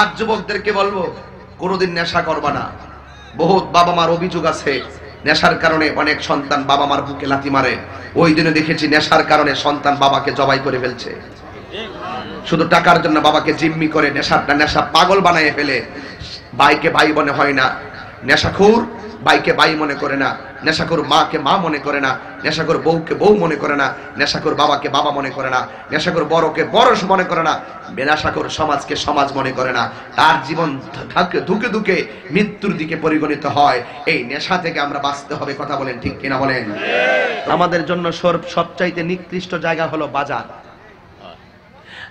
আজ যুবকদেরকে বলবো কোনোদিন নেশা করবা না। বহুত বাবা মার অভিযোগ আছে নেশার কারণে অনেক সন্তান বাবা মার বুকে লাথি মারে। ওই দিনে দেখেছি নেশার কারণে সন্তান বাবাকে জবাই করে ফেলছে। শুধু টাকার জন্য বাবাকে জিম্মি করে নেশা পাগল বানায় ফেলে। ভাইকে ভাই মনে হয় না, নেশাখোর ভাইকে ভাই মনে করে না, নেশাখোর মাকে মা মনে করে না, নেশাখোর বউকে বউ মনে করে না, নেশাখোর বাবাকে বাবা মনে করে না, নেশাখোর বড়কে বড় মনে করে না, নেশাখোর সমাজকে সমাজ মনে করে না। তার জীবন ধুকে ধুকে মৃত্যুর দিকে পরিগণিত হয়। এই নেশা থেকে আমরা বাঁচতে হবে। কথা বলেন ঠিক কিনা বলেন? আমাদের জন্য সবচাইতে নিকৃষ্ট জায়গা হলো বাজার,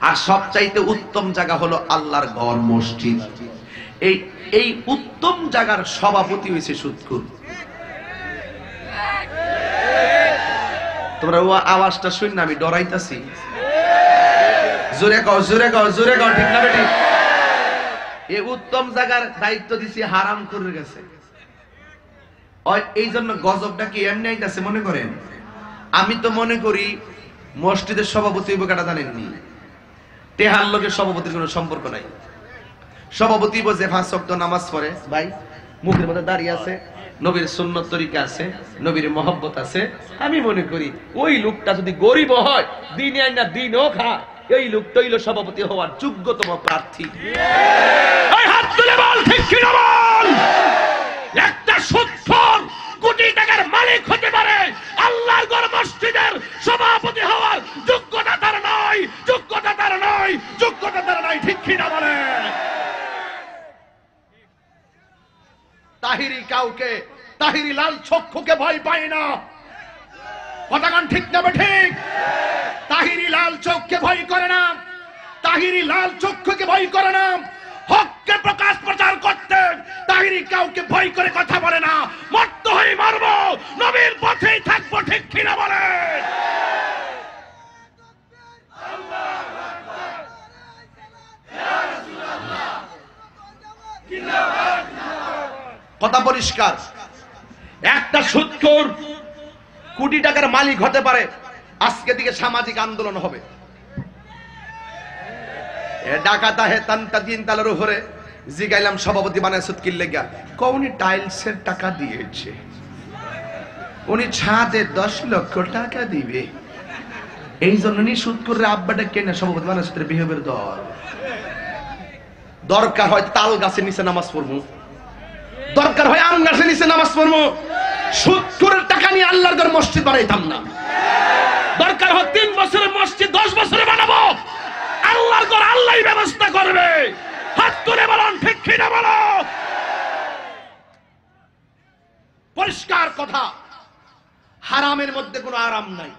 আর সবচাইতে উত্তম জায়গা হলো আল্লাহর ঘর মসজিদ। এই উত্তম জায়গার সভাপতি হয়েছে সুদখোর। তোমরা ও আওয়াজটা শুন, আমি ডরাইতাছি। জোরে কও, জোরে কও, জোরে কও, ঠিক না বেটি? এই উত্তম জায়গার দায়িত্ব দিছি হারাম করে গেছে। এই জন্য গজবটা কি এমনি আইতাছে মনে করেন? আমি তো মনে করি মসজিদের সভাপতি বোকাটা জানেননি, তেহার লোকের সভাপতির কোনো সম্পর্ক নাই। সভাপতি বসে 5 ওয়াক্ত নামাজ পড়ে, ভাই মুখের মধ্যে দাঁড়িয়ে আছে, নবীর সুন্নত তরিকা আছে, নবীর মহব্বত আছে। আমি মনে করি ওই লোকটা যদি গরিব হয়, দিনে আইনা দিনও খায়, এই লোকটা হইল সভাপতি হওয়ার যোগ্যতম প্রার্থী। হাত তুলে বল ঠিক কিনা বল। একটা সুদখোর কোটি টাকার মালিক হতে পারে, আল্লাহর ঘর মসজিদের সভাপতি হওয়ার যোগ্যতা তার নয়, যোগ্যতা তার নয়, যোগ্যতা তার নয়, ঠিক কিনা বলে? তাহিরি লাল চক্ষুকে ভয় পায় না। কথাগান ঠিক না ঠিক? তাহিরি লাল চোখকে ভয় করে না, তাহিরি লাল চক্ষুকে ভয় করে না। হককে প্রকাশ প্রচার করতে তাহিরি কাউকে ভয় করে কথা বলে না। মরতে হয় মারব, নবীর পথেই থাকবো, ঠিক কিনা বলে? কথা পরিষ্কার। একটা সুদখোর কোটি টাকার মালিক হতে পারে, আজকে থেকে সামাজিক আন্দোলন হবে। ডাকাতা হে তান্তা 3 তালার উপরে জিগাইলাম সভাপতি বানায় সুদ কিনলে গা, উনি টাইলসের টাকা দিয়েছে, উনি ছাদে 10 লক্ষ টাকা দিবে, এই জন্য নি সুদখোরের আব্বাটা কেনে সভাপতি বানায় সুদের বিহেভের দল। দরকার হয় তাল গাছের নিচে নামাজ পড়বো, দরকার হয় আম গাছের নিচে নামাজ পড়বো, সুদখোরের টাকা নিয়ে আল্লাহর ঘর মসজিদ বানাইতাম না। দরকার হয় 3 বছরের মসজিদ 10 বছরে বানাবো, আল্লাহর ঘর আল্লাহই ব্যবস্থা করবে। হাত তুলে বলুন ঠিক কিনা বলো। পরিষ্কার কথা, হারামের মধ্যে কোনো আরাম নাই।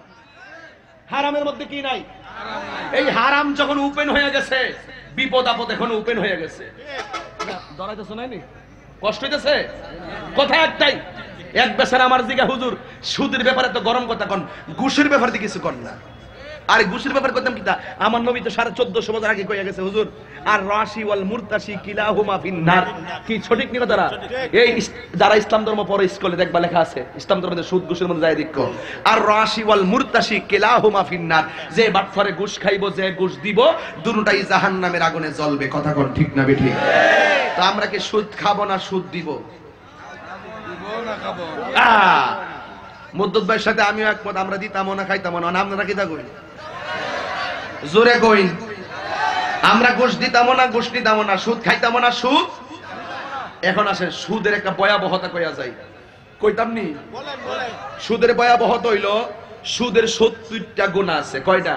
হারামের মধ্যে কি নাই? এই হারাম যখন ওপেন হয়ে গেছে, বিপদ আপদ এখন ওপেন হয়ে গেছে। ডরাইতেছ নাইনি? কষ্ট হইতেছে? কথা একটাই, এক বেচারা আমার জিগা, হুজুর সুদের ব্যাপারে তো গরম কথা কন, ঘুষের ব্যাপারে কিছু কন না। আর ঘুষের ব্যাপারে করতাম কিতা? আমার নবী তো 1450 বছর আগে কইয়া গেছে হুজুর, আর রাশি ওয়াল মুরতাশি কিলাহুমা ফিন্নার। কি সঠিক নিকো তারা? এই যারা ইসলাম ধর্ম পড়ে স্কুলে দেখবা লেখা আছে, ইসলাম ধর্মের সুদ ঘুষের মধ্যে যায় দেখো, আর রাশি ওয়াল মুরতাশি কিলাহুমা ফিন্নার। যে বাটফারে ঘুষ খাইবো, যে ঘুষ দিব, দুটোটাই জাহান্নামের আগুনে জ্বলবে। কথা কোন ঠিক না বেঠি? তো আমরা কি সুদ খাবো না সুদ দিব? মুদ্দত ভাইয়ের সাথে আমিও একমত, আমরা দিতামও না খাইতামও না। আপনারা কি তা কই? জোরে কইন। আমরা ঘুষ দিতামও না, ঘুষ নিতামও না, সুদ খাইতামও না, সুদ। এখন আসে সুদের একটা ভয়াবহতা কইয়া যায়, কইতাম নি? সুদের ভয়াবহতা হইল, সুদের 70টা গুনাহ আছে। কয়টা?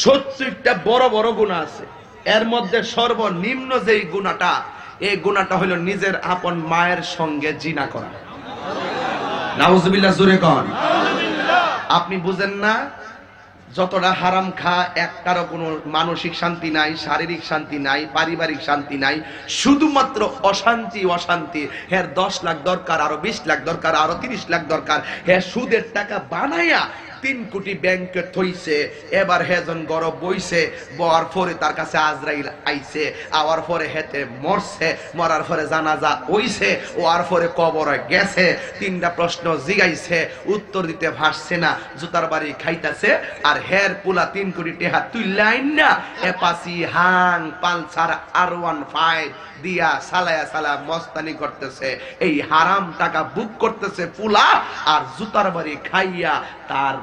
70টা বড় বড় গুনাহ আছে। এর মধ্যে সর্বনিম্ন যেই গুনাহটা, এই গুনাহটা হইল নিজের আপন মায়ের সঙ্গে জিনা করা। নাউজুবিল্লাহ, জোরে কোন। আপনি বুঝেন না, যতটা হারাম খা, একটারও কোনো মানসিক শান্তি নাই, শারীরিক শান্তি নাই, পারিবারিক শান্তি নাই, শুধুমাত্র অশান্তি অশান্তি। হ্যাঁ 10 লাখ দরকার, আরো 20 লাখ দরকার, আরো 30 লাখ দরকার। হ্যাঁ সুদের টাকা বানাইয়া 3 কোটি ব্যাংকে থইছে এবার হেজন গরব বইছে বর পরে তার কাছে আজরাইল আইছে আওয়ার পরে হেতে মরছে মরার পরে জানাজা হইছে ওর পরে কবরে গেছে 3টা প্রশ্ন জিগাইছে উত্তর দিতে পারছে না জুতার বাড়ি খাইতাছে আর হের পুলা 3 কোটি টাকা তুইলাইন না এপাসি হাং পালসার R15 দিয়া সালায়া সালা মস্তানি করতেছে এই হারাম টাকা বুক করতেছে পুলা আর জুতার বাড়ি খাইয়া তার